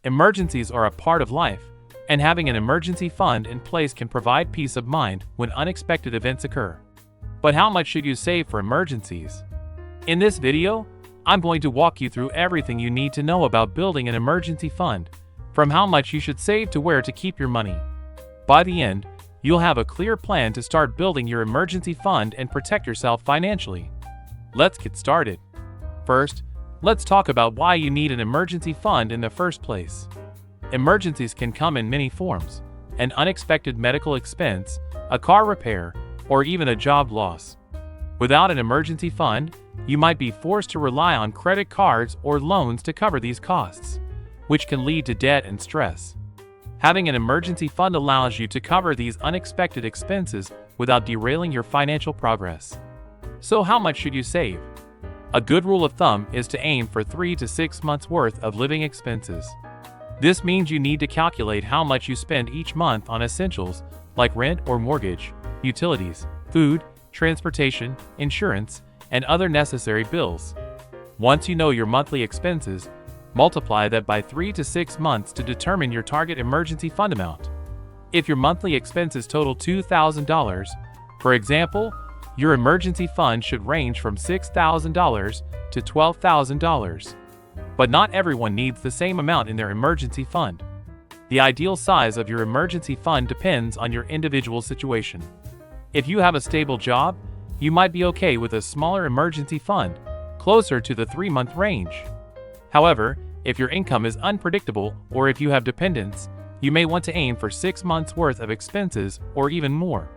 Emergencies are a part of life, and having an emergency fund in place can provide peace of mind when unexpected events occur. But how much should you save for emergencies? In this video, I'm going to walk you through everything you need to know about building an emergency fund, from how much you should save to where to keep your money. By the end, you'll have a clear plan to start building your emergency fund and protect yourself financially. Let's get started. First, let's talk about why you need an emergency fund in the first place. Emergencies can come in many forms: an unexpected medical expense, a car repair, or even a job loss. Without an emergency fund, you might be forced to rely on credit cards or loans to cover these costs, which can lead to debt and stress. Having an emergency fund allows you to cover these unexpected expenses without derailing your financial progress. So how much should you save? A good rule of thumb is to aim for 3 to 6 months worth of living expenses. This means you need to calculate how much you spend each month on essentials like rent or mortgage, utilities, food, transportation, insurance, and other necessary bills. Once you know your monthly expenses, multiply that by 3 to 6 months to determine your target emergency fund amount. If your monthly expenses total $2,000, for example, your emergency fund should range from $6,000 to $12,000. But not everyone needs the same amount in their emergency fund. The ideal size of your emergency fund depends on your individual situation. If you have a stable job, you might be okay with a smaller emergency fund, closer to the 3-month range. However, if your income is unpredictable or if you have dependents, you may want to aim for 6 months worth of expenses or even more.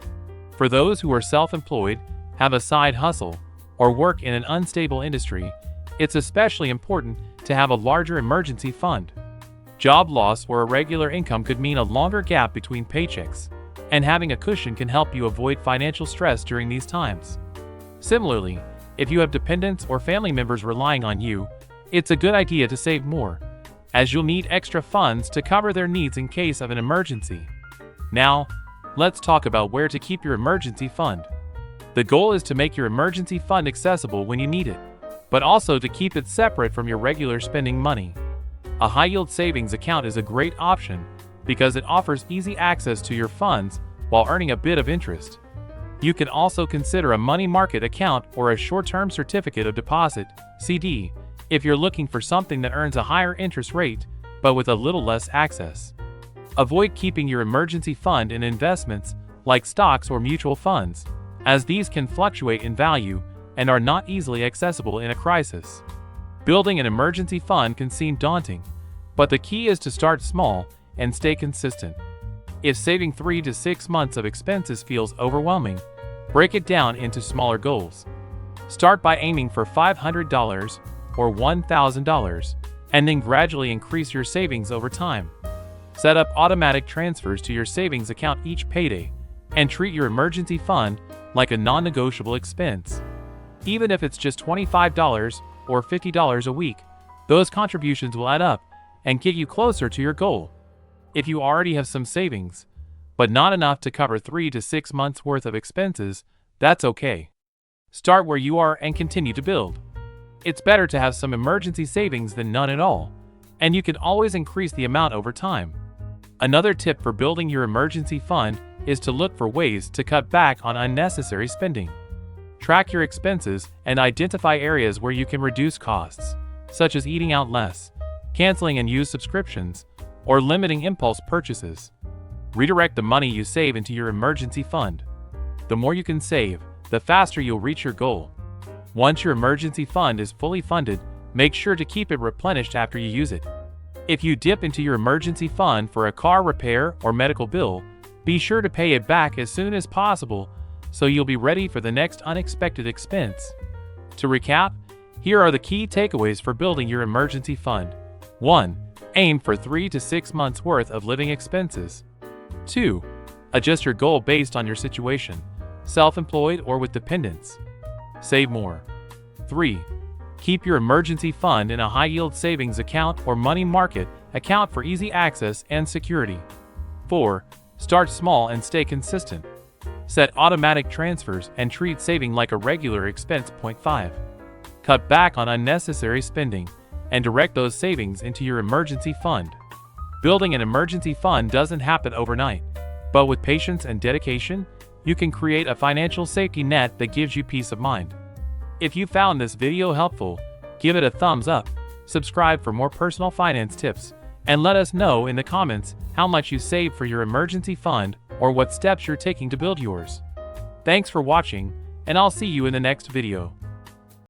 For those who are self-employed, have a side hustle, or work in an unstable industry, it's especially important to have a larger emergency fund. Job loss or irregular income could mean a longer gap between paychecks, and having a cushion can help you avoid financial stress during these times. Similarly, if you have dependents or family members relying on you, it's a good idea to save more, as you'll need extra funds to cover their needs in case of an emergency. Now, let's talk about where to keep your emergency fund. The goal is to make your emergency fund accessible when you need it, but also to keep it separate from your regular spending money. A high-yield savings account is a great option because it offers easy access to your funds while earning a bit of interest. You can also consider a money market account or a short-term certificate of deposit (CD) if you're looking for something that earns a higher interest rate but with a little less access. Avoid keeping your emergency fund in investments like stocks or mutual funds, as these can fluctuate in value and are not easily accessible in a crisis. Building an emergency fund can seem daunting, but the key is to start small and stay consistent. If saving 3 to 6 months of expenses feels overwhelming, break it down into smaller goals. Start by aiming for $500 or $1,000, and then gradually increase your savings over time. Set up automatic transfers to your savings account each payday, and treat your emergency fund like a non-negotiable expense. Even if it's just $25 or $50 a week, those contributions will add up and get you closer to your goal. If you already have some savings, but not enough to cover 3 to 6 months worth of expenses, that's okay. Start where you are and continue to build. It's better to have some emergency savings than none at all, and you can always increase the amount over time. Another tip for building your emergency fund is to look for ways to cut back on unnecessary spending. Track your expenses and identify areas where you can reduce costs, such as eating out less, canceling unused subscriptions, or limiting impulse purchases. Redirect the money you save into your emergency fund. The more you can save, the faster you'll reach your goal. Once your emergency fund is fully funded, make sure to keep it replenished after you use it. If you dip into your emergency fund for a car repair or medical bill, be sure to pay it back as soon as possible so you'll be ready for the next unexpected expense. To recap, here are the key takeaways for building your emergency fund. 1. Aim for 3 to 6 months worth of living expenses. 2. Adjust your goal based on your situation, self-employed or with dependents. Save more. 3. Keep your emergency fund in a high-yield savings account or money market account for easy access and security. 4. Start small and stay consistent. Set automatic transfers and treat saving like a regular expense. 5. Cut back on unnecessary spending and direct those savings into your emergency fund. Building an emergency fund doesn't happen overnight, but with patience and dedication, you can create a financial safety net that gives you peace of mind. If you found this video helpful, give it a thumbs up, subscribe for more personal finance tips, and let us know in the comments how much you save for your emergency fund or what steps you're taking to build yours. Thanks for watching, and I'll see you in the next video.